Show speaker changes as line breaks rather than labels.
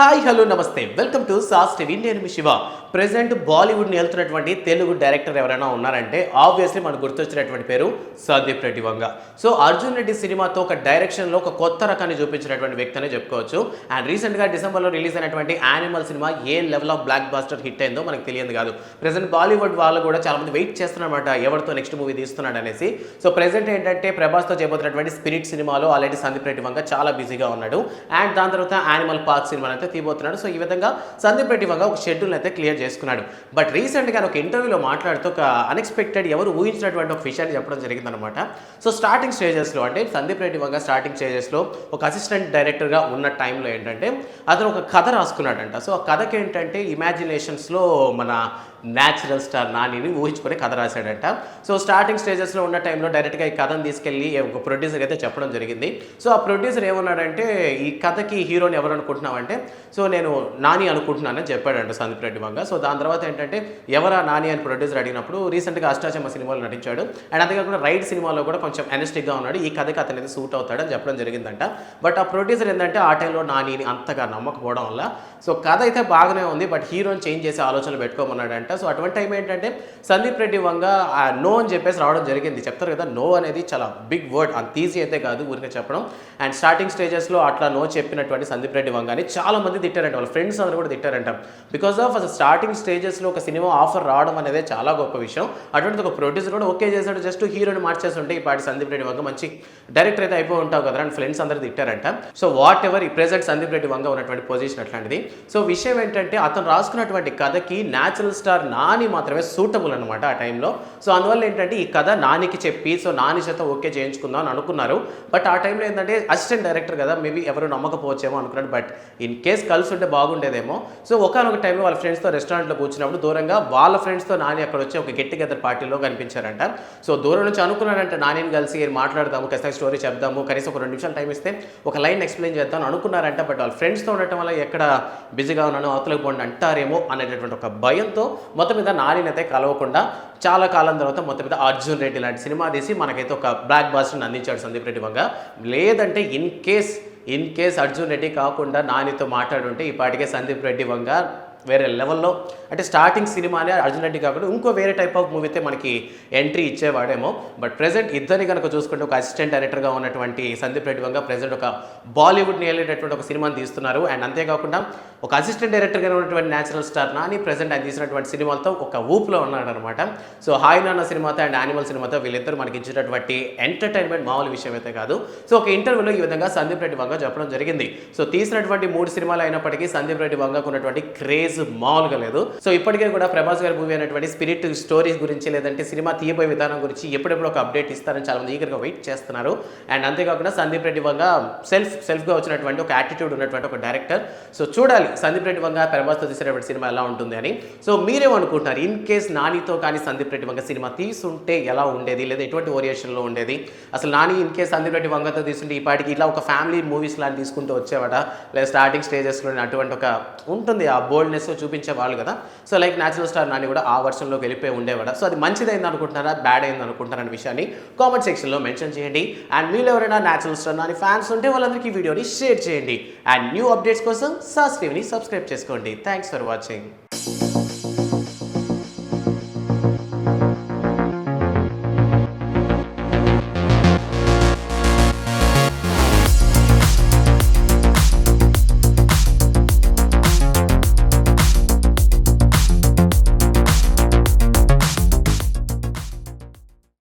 Hi hello నమస్తే welcome to sauce TV నేను మీ Shiva. Present బాలీవుడ్ని వెళ్తున్నటువంటి తెలుగు డైరెక్టర్ ఎవరైనా ఉన్నారంటే ఆబ్వియస్లీ మనకు గుర్తొచ్చినటువంటి పేరు సందీప్ రెడ్డి వంగ. సో అర్జున్ రెడ్డి సినిమాతో ఒక డైరెక్షన్లో ఒక కొత్త రకాన్ని చూపించినటువంటి వ్యక్తి అనే చెప్పుకోవచ్చు. అండ్ రీసెంట్గా డిసెంబర్లో రిలీజ్ అయినటువంటి యానిమల్ సినిమా ఏ level of blockbuster hit అయిందో మనకు తెలియదు కాదు. ప్రెసెంట్ బాలీవుడ్ వాళ్ళు కూడా చాలా మంది వెయిట్ చేస్తున్నారన్నమాట ఎవరితో నెక్స్ట్ మూవీ తీస్తున్నాడు అనేసి. సో ప్రెసెంట్ ఏంటంటే ప్రభాస్తో చేయబోతున్నటువంటి స్పిరిట్ సినిమాలో ఆల్రెడీ సందీప్ రెడ్డి వంగ చాలా బిజీగా ఉన్నాడు. అండ్ దాని తర్వాత యానిమల్ పార్క్ సినిమా అయితే తీయబోతున్నాడు. సో ఈ విధంగా సందీప్ రెడ్డి వంగ ఒక షెడ్యూల్ అయితే క్లియర్ చేసుకున్నాడు. బట్ రీసెంట్గా ఒక ఇంటర్వ్యూలో మాట్లాడుతూ ఒక అన్ఎక్స్పెక్టెడ్ ఎవరు ఊహించినటువంటి ఒక విషయాన్ని చెప్పడం జరిగిందనమాట. సో స్టార్టింగ్ స్టేజెస్లో అంటే సందీప్ రెడ్డి వంగ స్టార్టింగ్ స్టేజెస్లో ఒక అసిస్టెంట్ డైరెక్టర్గా ఉన్న టైంలో ఏంటంటే అతను ఒక కథ రాసుకున్నాడంట. సో ఆ కథకి ఏంటంటే ఇమాజినేషన్స్లో మన న్యాచురల్ స్టార్ నానిని ఊహించుకొని కథ రాశాడట. సో స్టార్టింగ్ స్టేజెస్లో ఉన్న టైంలో డైరెక్ట్గా ఈ కథను తీసుకెళ్ళి ఒక ప్రొడ్యూసర్ అయితే చెప్పడం జరిగింది. సో ఆ ప్రొడ్యూసర్ ఏమన్నాడంటే ఈ కథకి హీరోని ఎవరు అనుకుంటున్నావంటే సో నేను నాని అనుకుంటున్నానని చెప్పాడంట సందీప్ రెడ్డి వంగ. సో దాని తర్వాత ఏంటంటే ఎవరా నాని అని ప్రొడ్యూసర్ అడిగినప్పుడు రీసెంట్గా అష్టాచమ్మ సినిమాలో నటించాడు. అండ్ అంతేకాకుండా రైడ్ సినిమాలో కూడా కొంచెం ఎనర్జెటిక్గా ఉన్నాడు, ఈ కథకి అతను అయితే సూట్ అవుతాడని చెప్పడం జరిగిందంట. బట్ ఆ ప్రొడ్యూసర్ ఏంటంటే ఆ టైంలో నానిని అంతగా నమ్మకపోవడం వల్ల సో కథ అయితే బాగానే ఉంది బట్ హీరోని చేంజ్ చేసే ఆలోచనలు పెట్టుకోమన్నాడంట. సో అటువంటి టైం ఏంటంటే సందీప్ రెడ్డి వంగ నో అని చెప్పేసి రావడం జరిగింది. చెప్తారు కదా నో అనేది చాలా బిగ్ వర్డ్, అంత ఈజీ అయితే కాదు ఊరికే చెప్పడం. అండ్ స్టార్టింగ్ స్టేజెస్లో అట్లా నో చెప్పినటువంటి సందీప్ రెడ్డి వంగని చాలా మంది తిట్టారంట, వాళ్ళ ఫ్రెండ్స్ అందరూ కూడా తిట్టారంట. బికాస్ ఆఫ్ అసలు స్టార్టింగ్ స్టేజెస్లో ఒక సినిమా ఆఫర్ రావడం అనేది చాలా గొప్ప విషయం. అటువంటి ఒక ప్రొడ్యూసర్ కూడా ఓకే చేశాడు, జస్ట్ హీరోని మార్చేస్తుంటే ఈ పాటి సందీప్ రెడ్డి వంగ మంచి డైరెక్టర్ అయితే అయిపోయి ఉంటావు కదా అని ఫ్రెండ్స్ అందరూ తిట్టారంట. సో వాట్ ఎవర్ ఈ ప్రెజెంట్ సందీప్ రెడ్డి వంగ ఉన్నటువంటి పొజిషన్ అట్లాంటిది. సో విషయం ఏంటంటే అతను రాసుకున్నటువంటి కథకి న్యాచురల్ స్టార్ నాని మాత్రమే సూటబుల్ అనమాట ఆ టైంలో. సో అందువల్ల ఏంటంటే ఈ కథ నానికి చెప్పి సో నాని చేత ఓకే చేయించుకుందాం అని అనుకున్నారు. బట్ ఆ టైంలో ఏంటంటే అసిస్టెంట్ డైరెక్టర్ కదా మేబీ ఎవరు నమ్మకపోవచ్చేమో అనుకున్నాడు. బట్ ఇన్ కేస్ కలిసి ఉంటే బాగుండేదేమో. సో ఒకనొక టైంలో వాళ్ళ ఫ్రెండ్స్తో రెస్టారెంట్లో కూర్చున్నప్పుడు దూరంగా వాళ్ళ ఫ్రెండ్స్తో నాని అక్కడ వచ్చి ఒక గెట్ టుగెదర్ పార్టీలో కనిపించారంట. సో దూరం నుంచి అనుకున్నాడంట నానిని కలిసి మాట్లాడదాము, ఖచ్చితంగా స్టోరీ చెప్దాము, కనీసం ఒక 2 నిమిషాలు టైం ఇస్తే ఒక లైన్ ఎక్స్ప్లెయిన్ చేద్దాం అనుకున్నారంట. బట్ వాళ్ళ ఫ్రెండ్స్తో ఉండటం వల్ల ఎక్కడ బిజీగా ఉన్నాను అవతలకు పోండి అంటారేమో అనేటటువంటి ఒక భయంతో మొత్తం మీద నానిని అయితే కలవకుండా చాలా కాలం తర్వాత మొత్తం మీద అర్జున్ రెడ్డి లాంటి సినిమా తీసి మనకైతే ఒక బ్లాక్ బాస్టర్ని అందించాడు సందీప్ రెడ్డి వంగ. లేదంటే ఇన్ కేస్ అర్జున్ రెడ్డి కాకుండా నానితో మాట్లాడుంటే ఈ పాటికే సందీప్ రెడ్డి వంగ వేరే లెవెల్లో అంటే స్టార్టింగ్ సినిమానే అర్జున్ రెడ్డి కాకుండా ఇంకో వేరే టైప్ ఆఫ్ మూవీ అయితే మనకి ఎంట్రీ ఇచ్చేవాడేమో. బట్ ప్రెజెంట్ ఇద్దరిని కనుక చూసుకుంటే ఒక అసిస్టెంట్ డైరెక్టర్గా ఉన్నటువంటి సందీప్ రెడ్డి వంగ ప్రెజెంట్ ఒక బాలీవుడ్ని వెళ్ళేటటువంటి ఒక సినిమాని తీస్తున్నారు. అండ్ అంతేకాకుండా ఒక అసిస్టెంట్ డైరెక్టర్గా ఉన్నటువంటి న్యాచురల్ స్టార్ నాని ప్రెజెంట్ ఆయన తీసినటువంటి సినిమాలతో ఒక ఊపులో ఉన్నాడు అనమాట. సో హాయ్ నాన్న సినిమాతో అండ్ యానిమల్ సినిమాతో వీళ్ళిద్దరు మనకి ఇచ్చినటువంటి ఎంటర్టైన్మెంట్ మామూలు విషయం అయితే కాదు. సో ఒక ఇంటర్వ్యూలో ఈ విధంగా సందీప్ రెడ్డి వంగ చెప్పడం జరిగింది. సో తీసినటువంటి 3 సినిమాలు అయినప్పటికీ సందీప్ రెడ్డి వంగకు ఉన్నటువంటి క్రేజ్ మామూలుగా లేదు. సో ఇప్పటికే కూడా ప్రభాస్ గారి మూవీ అనేటువంటి స్పిరిట్ స్టోరీస్ గురించి లేదంటే సినిమా తీయబోయే విధానం గురించి ఎప్పుడెప్పుడు ఒక అప్డేట్ ఇస్తారని చాలా మంది ఈగర్గా వెయిట్ చేస్తున్నారు. అండ్ అంతేకాకుండా సందీప్ రెడ్డి వంగ సెల్ఫ్గా వచ్చినటువంటి ఒక యాటిట్యూడ్ ఉన్నటువంటి ఒక డైరెక్టర్. సో చూడాలి సందీప్ రెడ్డి వంగ ప్రభాస్తో తీసినటువంటి సినిమా ఎలా ఉంటుంది అని. సో మీరేమనుకుంటున్నారు ఇన్ కేస్ నానితో కానీ సందీప్ రెడ్డి వంగ సినిమా తీసుంటే ఎలా ఉండేది, లేదా ఎటువంటి ఓరియేషన్లో ఉండేది? అసలు నాని ఇన్ కేస్ సందీప్ రెడ్డి వంగతో తీసుంటే ఈ పాటికి ఇలా ఒక ఫ్యామిలీ మూవీస్ లాంటి తీసుకుంటూ వచ్చేవాడ, లేదా స్టార్టింగ్ స్టేజెస్లో అటువంటి ఒక ఉంటుంది ఆ బోల్డ్నెస్ చూపించే వాళ్ళు కదా. So like natural star Nani కూడా ఆ వర్షన్లోకి వెళ్ళిపోయి ఉండేవాడు. సో అది మంచిదైంది అనుకుంటున్నారా, బ్యాడ్ అయింది అనుకుంటున్నారా అనే విషయాన్ని కామెంట్ సెక్షన్లో మెన్షన్ చేయండి. అండ్ మీరు ఎవరైనా న్యాచురల్ స్టార్ నాని ఫ్యాన్స్ ఉంటే వాళ్ళందరికీ వీడియోని షేర్ చేయండి. అండ్ న్యూ అప్డేట్స్ కోసం సాస్ టీవీని సబ్స్క్రైబ్ చేసుకోండి. Thanks for watching.